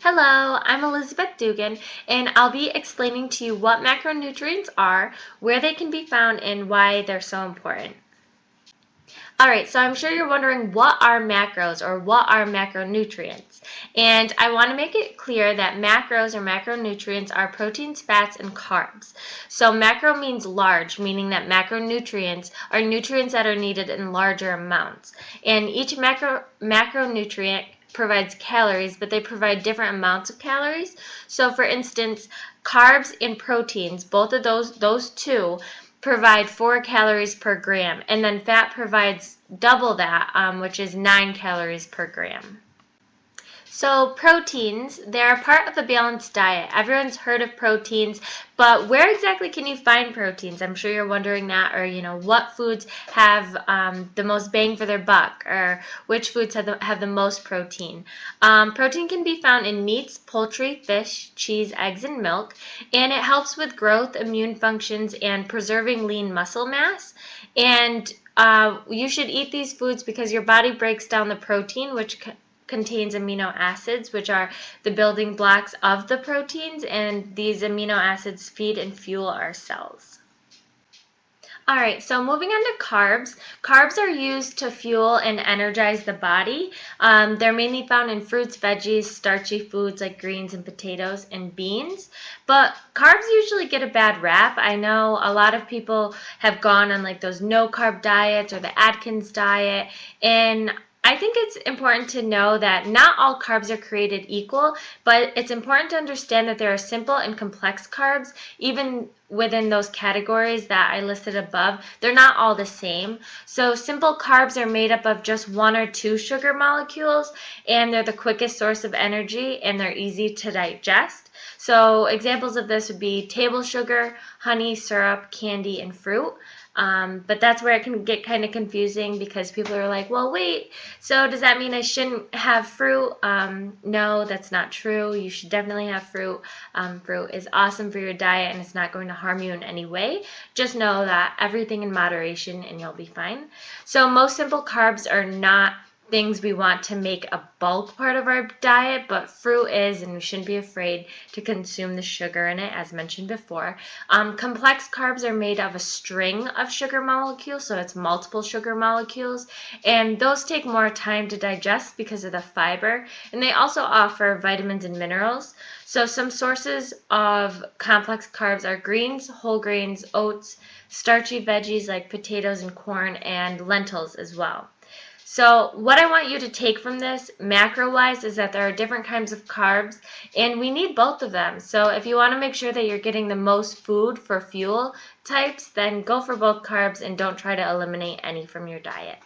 Hello, I'm Elizabeth Dugan, and I'll be explaining to you what macronutrients are, where they can be found, and why they're so important. Alright, so I'm sure you're wondering what are macros or what are macronutrients. And I want to make it clear that macros or macronutrients are proteins, fats, and carbs. So macro means large, meaning that macronutrients are nutrients that are needed in larger amounts. And each macronutrient provides calories, but they provide different amounts of calories. So for instance, carbs and proteins, both of those two provide 4 calories per gram, and then fat provides double that, which is 9 calories per gram. So proteins, they're a part of a balanced diet. Everyone's heard of proteins, but where exactly can you find proteins? I'm sure you're wondering that, or what foods have the most bang for their buck, or which foods have the most protein. Protein can be found in meats, poultry, fish, cheese, eggs, and milk, and it helps with growth, immune functions, and preserving lean muscle mass. And you should eat these foods because your body breaks down the protein, which contains amino acids, which are the building blocks of the proteins, and these amino acids feed and fuel our cells. Alright, so moving on to carbs. Carbs are used to fuel and energize the body. They're mainly found in fruits, veggies, starchy foods like greens and potatoes and beans. But carbs usually get a bad rap. I know a lot of people have gone on like those no-carb diets or the Atkins diet, and I think it's important to know that not all carbs are created equal, but it's important to understand that there are simple and complex carbs, even within those categories that I listed above. They're not all the same. So simple carbs are made up of just 1 or 2 sugar molecules, and they're the quickest source of energy, and they're easy to digest. So examples of this would be table sugar, honey, syrup, candy, and fruit. But that's where it can get kind of confusing because people are like, well, wait, so does that mean I shouldn't have fruit? No, that's not true. You should definitely have fruit. Fruit is awesome for your diet and it's not going to harm you in any way. Just know that everything in moderation and you'll be fine. So most simple carbs are not things we want to make a bulk part of our diet, but fruit is, and we shouldn't be afraid to consume the sugar in it, as mentioned before. Complex carbs are made of a string of sugar molecules, so it's multiple sugar molecules, and those take more time to digest because of the fiber, and they also offer vitamins and minerals. So some sources of complex carbs are greens, whole grains, oats, starchy veggies like potatoes and corn, and lentils as well. So what I want you to take from this macro-wise is that there are different kinds of carbs and we need both of them. So if you want to make sure that you're getting the most food for fuel types, then go for both carbs and don't try to eliminate any from your diet.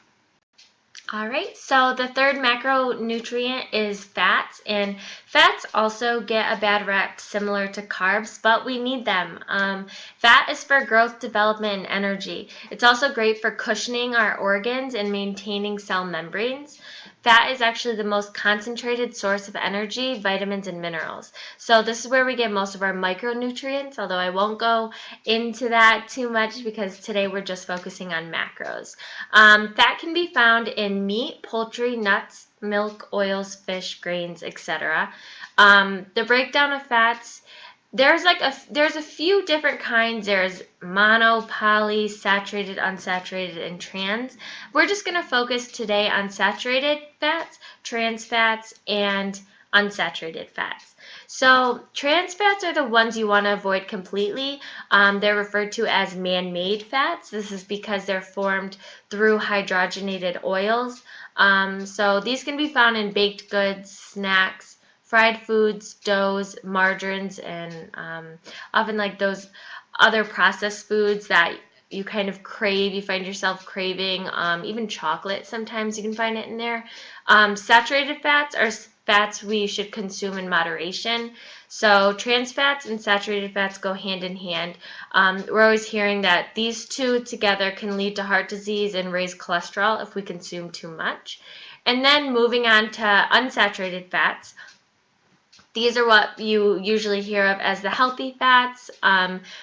Alright, so the third macronutrient is fats, and fats also get a bad rap similar to carbs, but we need them. Fat is for growth, development, and energy. It's also great for cushioning our organs and maintaining cell membranes. Fat is actually the most concentrated source of energy, vitamins, and minerals. So this is where we get most of our micronutrients, although I won't go into that too much because today we're just focusing on macros. Fat can be found in meat, poultry, nuts, milk, oils, fish, grains, etc. The breakdown of fats, there's a few different kinds. There's mono, poly, saturated, unsaturated, and trans. We're just going to focus today on saturated fats, trans fats, and unsaturated fats. So trans fats are the ones you want to avoid completely. They're referred to as man-made fats. This is because they're formed through hydrogenated oils. So these can be found in baked goods, snacks, fried foods, doughs, margarines, and often like those other processed foods that you kind of crave, you find yourself craving, even chocolate, sometimes you can find it in there. Saturated fats are fats we should consume in moderation. So trans fats and saturated fats go hand in hand. We're always hearing that these two together can lead to heart disease and raise cholesterol if we consume too much. And then moving on to unsaturated fats. These are what you usually hear of as the healthy fats.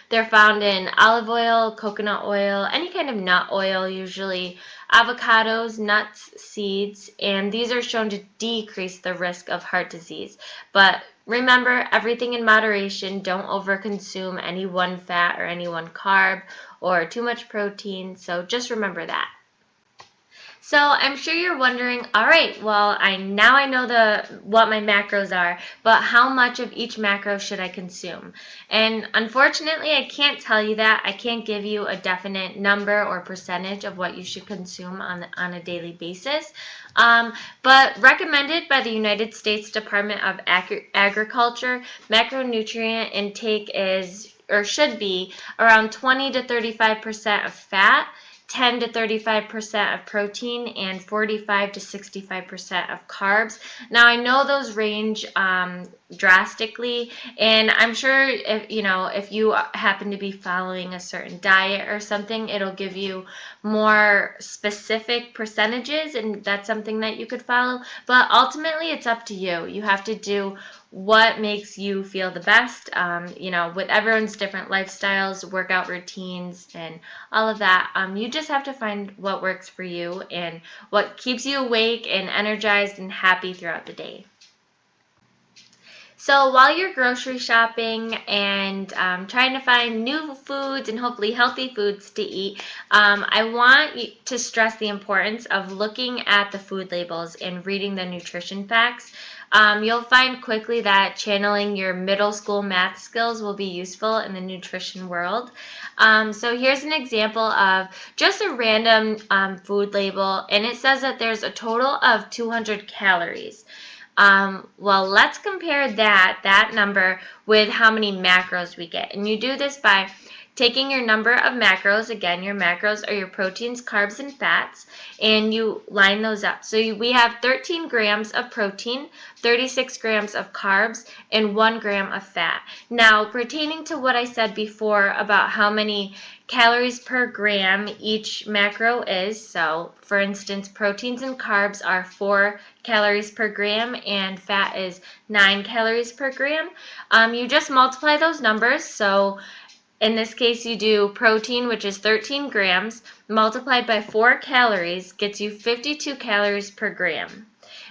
They're found in olive oil, coconut oil, any kind of nut oil, usually avocados, nuts, seeds, and these are shown to decrease the risk of heart disease. But remember, everything in moderation. Don't overconsume any one fat or any one carb or too much protein. So just remember that. So I'm sure you're wondering, all right, well, now I know what my macros are, but how much of each macro should I consume? And unfortunately, I can't tell you that. I can't give you a definite number or percentage of what you should consume on a daily basis. But recommended by the United States Department of Agriculture, macronutrient intake is or should be around 20 to 35% of fat, 10 to 35% of protein, and 45 to 65% of carbs. Now I know those range drastically, and I'm sure if you happen to be following a certain diet or something, it'll give you more specific percentages, and that's something that you could follow. But ultimately, it's up to you. You have to do what makes you feel the best, with everyone's different lifestyles, workout routines, and all of that. You just have to find what works for you and what keeps you awake and energized and happy throughout the day. So while you're grocery shopping and trying to find new foods and hopefully healthy foods to eat, I want to stress the importance of looking at the food labels and reading the nutrition facts. You'll find quickly that channeling your middle school math skills will be useful in the nutrition world. So here's an example of just a random food label, and it says that there's a total of 200 calories. Well, let's compare that number with how many macros we get. And you do this by taking your number of macros. Again, your macros are your proteins, carbs, and fats, and you line those up. So we have 13 grams of protein, 36 grams of carbs, and 1 gram of fat. Now, pertaining to what I said before about how many calories per gram each macro is, so for instance, proteins and carbs are 4 calories per gram and fat is 9 calories per gram. You just multiply those numbers. So in this case, you do protein, which is 13 grams, multiplied by 4 calories, gets you 52 calories per gram.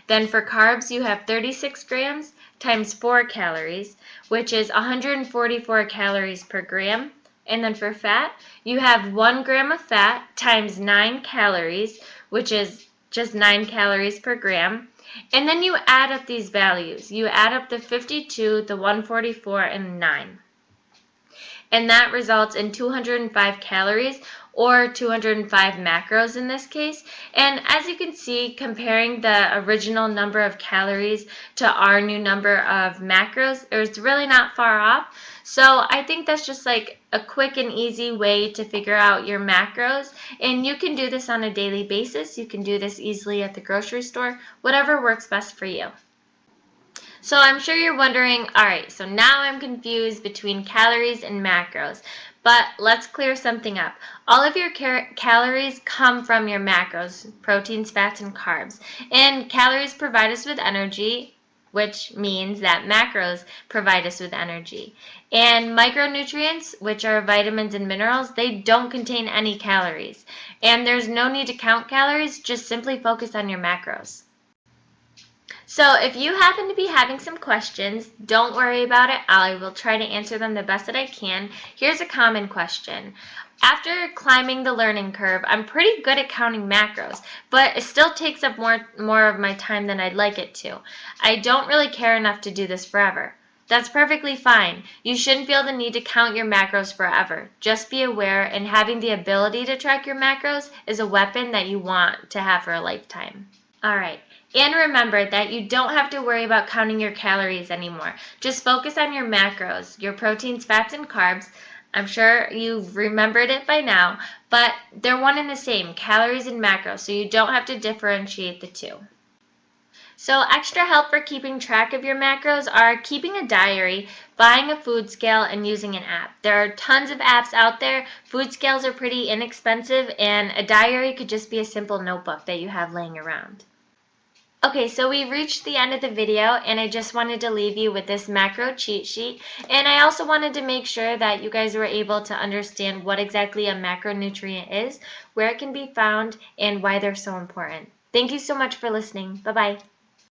Then for carbs, you have 36 grams times 4 calories, which is 144 calories per gram. And then for fat, you have 1 gram of fat times 9 calories, which is just 9 calories per gram. And then you add up these values. You add up the 52, the 144, and the 9. And that results in 205 calories, or 205 macros in this case. And as you can see, comparing the original number of calories to our new number of macros, it's really not far off. So I think that's just like a quick and easy way to figure out your macros. And you can do this on a daily basis. You can do this easily at the grocery store, whatever works best for you. So I'm sure you're wondering, all right, so now I'm confused between calories and macros. But let's clear something up. All of your calories come from your macros, proteins, fats, and carbs. And calories provide us with energy, which means that macros provide us with energy. And micronutrients, which are vitamins and minerals, they don't contain any calories. And there's no need to count calories, just simply focus on your macros. So if you happen to be having some questions, don't worry about it. I will try to answer them the best that I can. Here's a common question. After climbing the learning curve, I'm pretty good at counting macros, but it still takes up more of my time than I'd like it to. I don't really care enough to do this forever. That's perfectly fine. You shouldn't feel the need to count your macros forever. Just be aware, and having the ability to track your macros is a weapon that you want to have for a lifetime. All right. And remember that you don't have to worry about counting your calories anymore. Just focus on your macros, your proteins, fats, and carbs. I'm sure you've remembered it by now, but they're one and the same, calories and macros, so you don't have to differentiate the two. So extra help for keeping track of your macros are keeping a diary, buying a food scale, and using an app. There are tons of apps out there. Food scales are pretty inexpensive, and a diary could just be a simple notebook that you have laying around. Okay, so we've reached the end of the video, and I just wanted to leave you with this macro cheat sheet. And I also wanted to make sure that you guys were able to understand what exactly a macronutrient is, where it can be found, and why they're so important. Thank you so much for listening. Bye-bye.